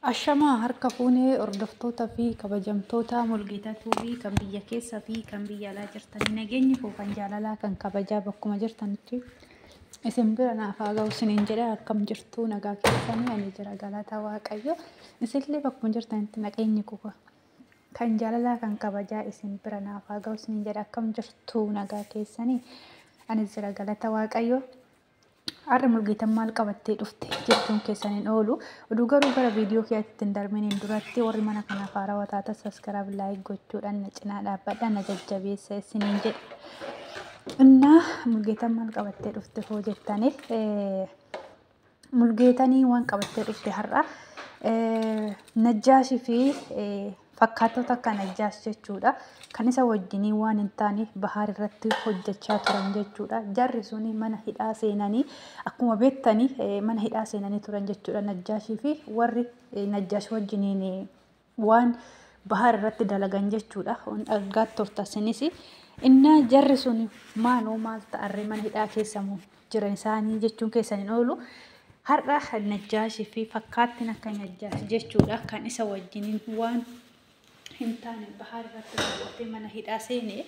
Ashamaa harka fuunee hordoftoota fi kabajamtoota mul'ata tuubii kan biyya keessaa fi kan biyya alaa jirtanii nageenyi koo kan jaalalaa kan kabajaa bakkuma jirtanitti isin bira naaf haa ga'u isiniin jedha akkam jirtu nagaa keessanii ani jira galata waaqayyo isinillee bakkuma jirtanitti nageenyi koo kan jaalalaa kan kabajaa isin bira naaf haa ga'u isiniin jedha akkam jirtu nagaa keessanii ani jira galata waaqayyo. Arra mul'atan maal qabattee dhufte jechuun keessaniin oolu oduu garuu gara viidiyoo keessatti hin darbiniin duratti warri mana kanaaf haarawaa taatan saskaraab laayik gochuudhaan na cinaa dhaabbadhaan na jajjabeessa isiniin jedha. Innaa mul'atan maal qabattee dhufte hoo jettaniif mul'atanii waan qabattee dhufte har'a najjaashii fi fakkaatota akka najjaash jechuudha. Kan isa wajjinii waan hin taane bahaar irratti hojjechaa turan jechuudha. Jarri suni mana hidhaa seenanii akkuma beektanii mana hidhaa seenanii turan jechuudha. Najjaashii fi warri najjaash wajjiniin waan bahaar irratti dalagan jechuudha. Dhaggaatti tortasinis innaa jarri suni maal ta'arree mana hidhaa keessamu jiran isaanii jechuun keessaniin oolu. Har'a najjaashii fi fakkaattiin akka najjaash jechuudha. Kan isa wajjiniin waan hin taane bahaar irratti raawwatee mana hidhaa seenee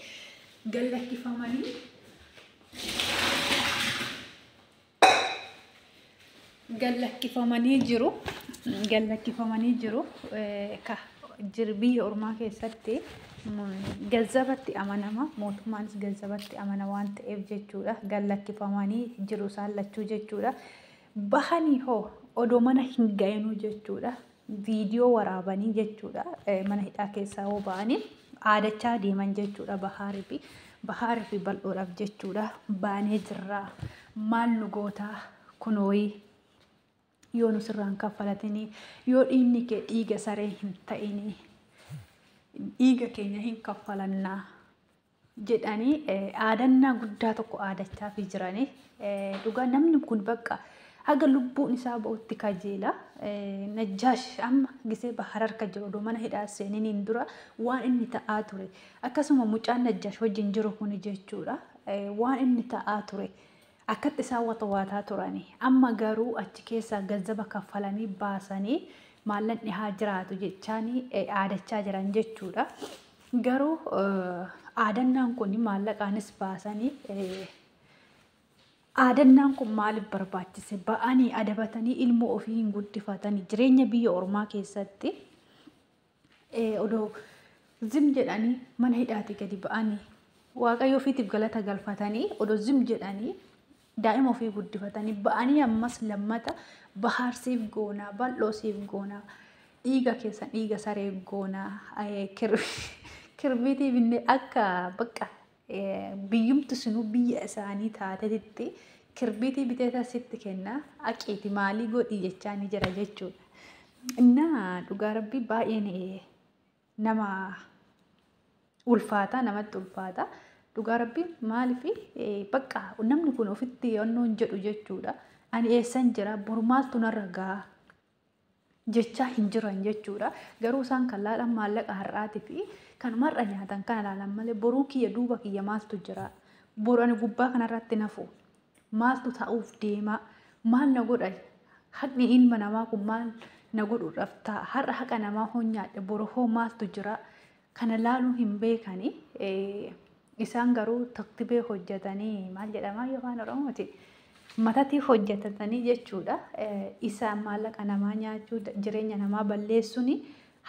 gallakkifamanii jiru. Biyya ormaa keessatti gazzabatti amanama mootummaanis gazzabatti amana waan ta'eef jechuudha. Gallakkifamanii jiru isaan lachuu jechuudha. Bahanii hoo odoo mana hin ga'inuu jechuudha. Viidiyoo waraabanii jechuudha. Mana hidhaa keessaa hoo ba'anii aadachaa deeman jechuudha. Bahaarii fi bal'oodhaaf jechuudha. Baanee jirraa maal nu gootaa kunooyi yoo nu sirraan kaffalatanii yoo dhiigni kee dhiiga saree hin ta'inii dhiiga keenya hin kaffalannaa jedhanii aadannaa guddaa tokko aadachaa fi jiranii. Dhugaa namni kun bakka haga lubbuun isaa ba'utti kajeela. Najjaash amma gisee bahaar harka jiru odoo mana hidhaa seeniniin dura waan inni ta'aa ture. Akkasuma mucaan najjaash wajjin jiru kun jechuudha. Waan inni ta'aa ture. Akkatti isaan watawaataa turani. Amma garuu achi keessaa gazzaba kaffalanii baasanii maallaqni haa jiraatu jechaanii aadachaa jiran jechuudha. Garuu aadannaan kun maallaqaanis baasanii aadannaan kun maaliif barbaachise? Ba'anii adabatanii ilmoo ofii hin guddifatanii jireenya biyya ormaa keessatti odoo zim jedhanii mana hidhaatii gadi ba'anii waaqayyo ofiitiif galata galfatanii odoo zim jedhanii daa'ima ofii guddifatanii ba'anii ammas lammata bahaar siif goonaa bal'oo siif goonaa dhiiga keessan dhiiga saree goonaa kirbiitii binnee akka bakka biyyumti sunu biyya isaanii taatetti kirbiitii biteeta sitti kenna aqiiti maalii godhii jechaa ni jira jechuudha. Innaa dhugaa rabbii baay'een nama ulfaata namatti ulfaata. Dhugaa rabbii maaliif bakka namni kun ofitti yoonnoon jedhu jechuudha. Ani eessan jira bormaaltu narra ga'a jechaa hin jiran jechuudha. Garuu isaan kan laalan maallaqa har'aatii fi kan mar'a nyaatan kana laalan malee boruu kiyya duuba kiyya maaltu jira? Boru ani gubbaa kanarratti nafu maaltu ta'uuf deema? Maal na godha? Haqni ilma namaa kun maal na godhuudhaaf ta'a? Har'a haqa namaa hoo nyaadhe boru hoo maaltu jira? Kana laaluu hin beekani. Isaan garuu taktibee hojjetanii maal jedhamaa yookaan oromooti matatii hojjetatanii jechuudha. Isaan maallaqa namaa nyaachuu jireenya namaa balleessuuni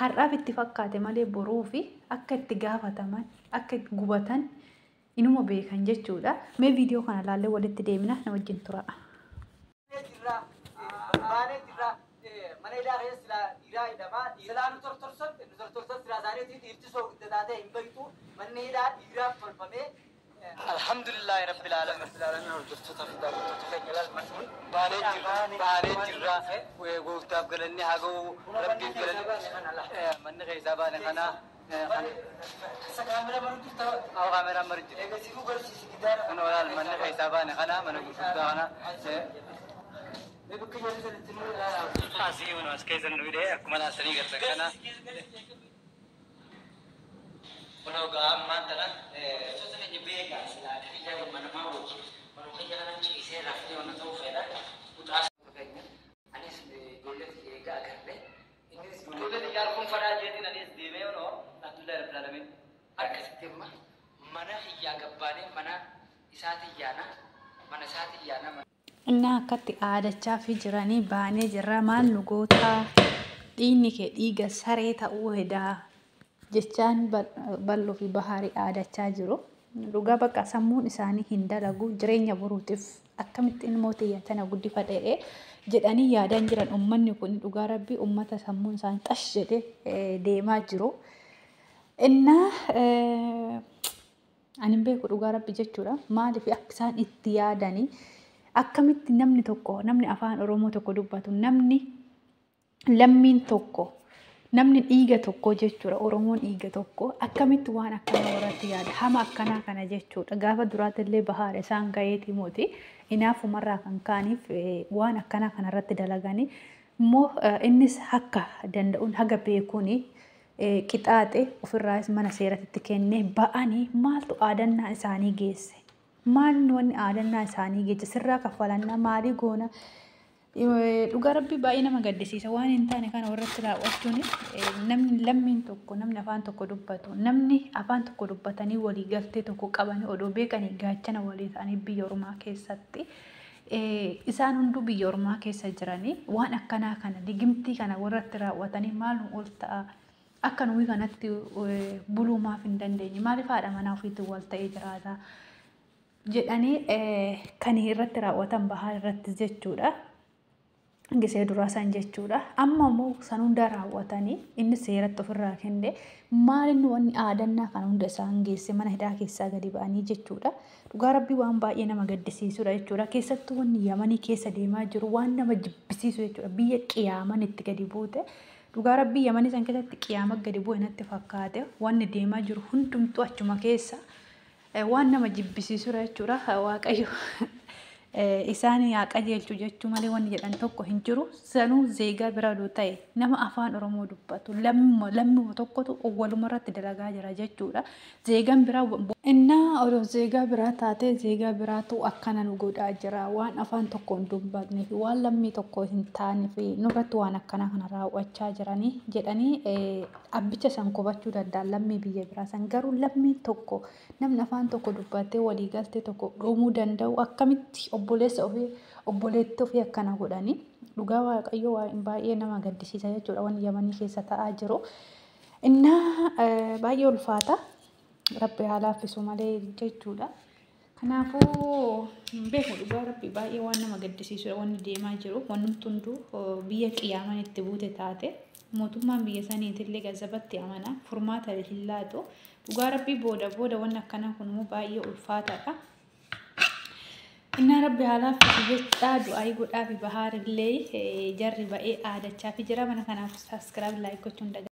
har'aaf itti fakkaate malee boruu fi akka itti gaafataman akka itti gubatan inuma beekan jechuudha. Mee viidiyoo kana laallee walitti deemina na wajjin tura. Alhamdulillah Rabbil Alamin. Baanee jirra gooftaaf galanni haa ga'u rabbiif galanni manni keessaa baane kana kaamera marjire kana walaal manni keessaa baane kana mana gurguddaa kana asii mana as keessa nu hidhee akkuma laasanii gartan kana Kalau gaman tanah, contohnya jadi bega, sila kerja di mana mau, kalau kerja kan ciri rafi mana tahu feda, putra kayaknya, ane golek bega kan deh, أتما منا هي جبانة منا إساتي يانا منا إساتي يانا Innaa akkatti aadachaa fi jiranii baanee jirra maal nu gootaa dhiinni kee dhiiga saree ta'uu hedaa jechaan bal'oo fi bahaarii aadachaa jiru. Dhugaa bakka sammuun isaanii hin dalagu jireenya boruutiif akkamitti ilmoo tana guddifadhee jedhanii yaadan jiran uummanni kun dhugaa rabbii uummata sammuun isaanii xash jedhee deemaa jiru. Innaa ani beeku dhugaa rabbii jechuudha maaliif akka isaan itti yaadanii akkamitti namni tokko namni afaan Oromoo tokko dubbatu namni lammiin tokko namni dhiiga tokko jechuudha Oromoon dhiiga tokko akkamitti waan akkana warratti yaada hama akkanaa kana jechuudha gaafa duraatillee bahaara isaan gaheetii mooti inaafumarraa kan kaaniif waan akkanaa kanarratti dalaganii immoo innis akka danda'uun haga beekuuni qixaaxe ofirraas mana seeratitti kennee ba'anii maaltu aadannaa isaanii geesse. Maal wanni aadannaa isaanii geesse sirraa kaffalannaa maalii goona dhugaa rabbii baay'ee nama gaddisiisa waan hin taane kana warratti raawwachuun namni lammiin tokko namni afaan tokko dubbatu namni afaan tokko dubbatanii walii galtee tokko qabanii odoo beekanii gaachana walii ta'anii biyya ormaa keessatti isaan hunduu biyya ormaa keessa jiranii waan akkanaa kana digimtii kana warratti raawwatanii maal ol ta'a akka nuyi kanatti buluu maaf hin dandeenye maaliif haadha manaa ofiitti wal ta'ee jiraata. jedhanii kan irratti raawwatan bahaa irratti jechuudha. Gisee duraa san jechuudha. Amma immoo san hunda raawwatanii inni seeratti ofirraa kenne maal inni wanni aadannaa kan hunda isaan geesse mana hidhaa keessaa gadi ba'anii jechuudha. Dhugaa rabbii waan baay'ee nama gaddisiisudha jechuudha. Keessattuu wanni Yamanii keessa deemaa jiru waan nama jibbisiisu jechuudha. Biyya qiyaaman itti gadi buute. Dhugaa rabbii Yamanii san keessatti qiyaama gadi bu'e natti fakkaate wanni deemaa jiru hundumtuu achuma keessa. Waan nama jibbisiisudha jechuudha waaqayyo isaan yaa qajeelchu jechuu malee wanni jedhan tokko hin jiru sanuu zeegaa bira ta'e nama afaan Oromoo dubbatu lammii tokkotu walumarratti dalagaa jira jechuudha. Zeegaan biraa innaa odoo zeegaa biraa taate zeegaa biraatu akkana nu godhaa jira waan afaan tokko hin dubbatnee fi waan lammii tokko hin taane fi nurratti waan akkana kana raawwachaa jiranii jedhanii abbicha san qubachuu danda'an lammii biyya biraa san garuu lammii tokko namni afaan tokko dubbatee walii galtee tokko dhumuu danda'u akkamitti obboleessa ofii obboleetti ofii akkana godhanii dhugaa waaqayyo waan baay'ee nama gaddisiisa jechuudha wanni Yamanii keessa ta'aa jiru. Innaa baay'ee ulfaata rabbi haa laaffisu malee jechuudha. Kanaafuu beeku dhugaa rabbi baay'ee waan nama gaddisiisudha wanni deemaa jiru wanni hunduu biyya qiyaaman itti buute taate mootummaan biyya saniitillee gazzabatti amana furmaata hin laatu. Dhugaa rabbii booda wanni akkanaa kun immoo baay'ee ulfaataadha. Inna rabbi haa laaffisu jechaa du'aayii godhaa fi bahaarillee jarri ba'ee aadachaa fi jira mana kanaaf saskiraayib laayik gochuun